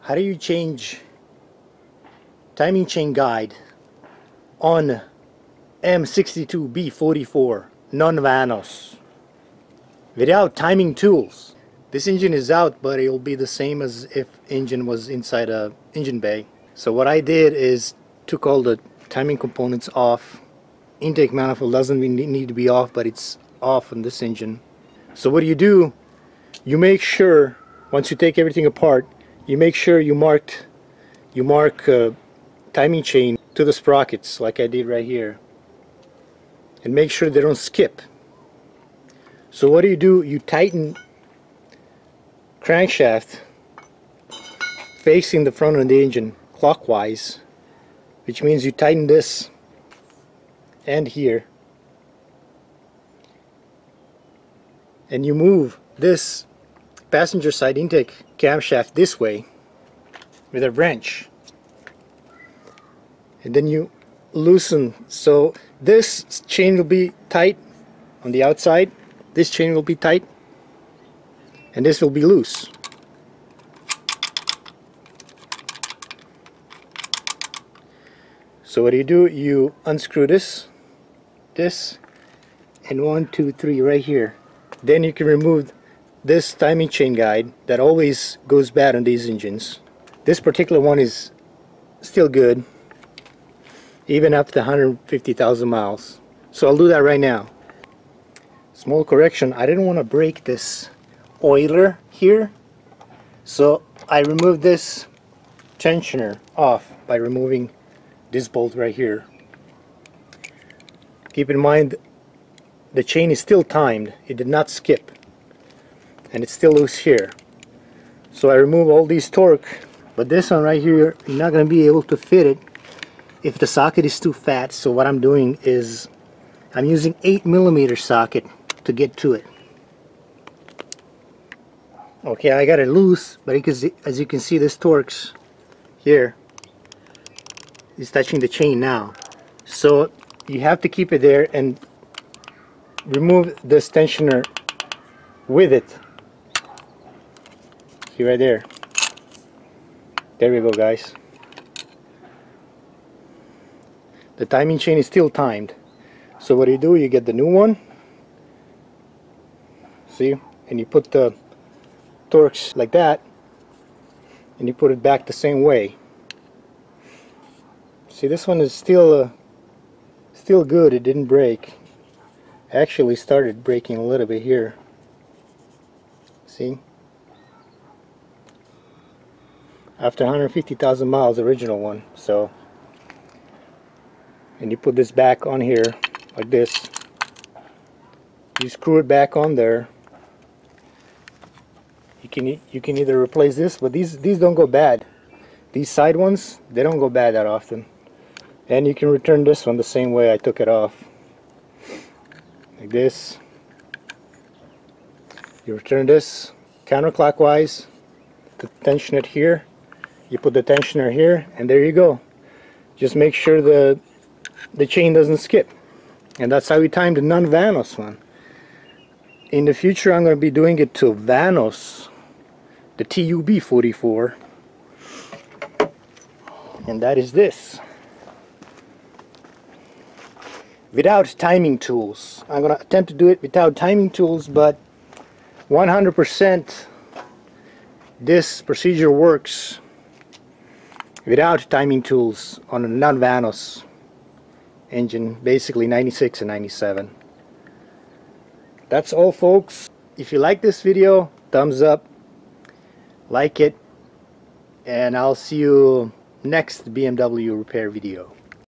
How do you change timing chain guide on M62B44 non-vanos without timing tools? This engine is out, but it'll be the same as if engine was inside a engine bay. So what I did is took all the timing components off. Intake manifold doesn't need to be off, but it's off on this engine. So what do? You make sure, once you take everything apart, you make sure you mark timing chain to the sprockets like I did right here, and make sure they don't skip. So what do? You tighten crankshaft facing the front of the engine clockwise, which means you tighten this and here, and you move this passenger side intake camshaft this way with a wrench, and then you loosen. So this chain will be tight on the outside, this chain will be tight, and this will be loose. So what do? You unscrew this, and 1, 2, 3 right here. Then you can remove this timing chain guide that always goes bad on these engines. This particular one is still good even after 150,000 miles. So I'll do that right now. Small correction, I didn't want to break this oiler here, so I removed this tensioner off by removing this bolt right here. Keep in mind the chain is still timed, it did not skip, and it's still loose here. So I remove all these torque, but this one right here, you're not going to be able to fit it if the socket is too fat. So what I'm doing is I'm using 8mm socket to get to it. Okay, I got it loose, but as you can see, this torque's here is touching the chain now. So you have to keep it there and remove this tensioner with it. See right there. There we go, guys. The timing chain is still timed. So what do? You get the new one. See? And you put the torques like that, and you put it back the same way. See, this one is still good. It didn't break. Actually started breaking a little bit here. See? After 150,000 miles, original one. So, and you put this back on here like this. You screw it back on there. You can either replace this, but these don't go bad. These side ones, they don't go bad that often. And you can return this one the same way I took it off. Like this. You return this counterclockwise to tension it here. You put the tensioner here, and there you go. Just make sure the chain doesn't skip. And that's how we time the non-vanos one. In the future, I'm going to be doing it to vanos, the TUB44, and that is this. Without timing tools. I'm going to attempt to do it without timing tools, but 100% this procedure works without timing tools on a non-vanos engine, basically 96 and 97. That's all, folks. If you like this video, thumbs up, like it, and I'll see you next BMW repair video.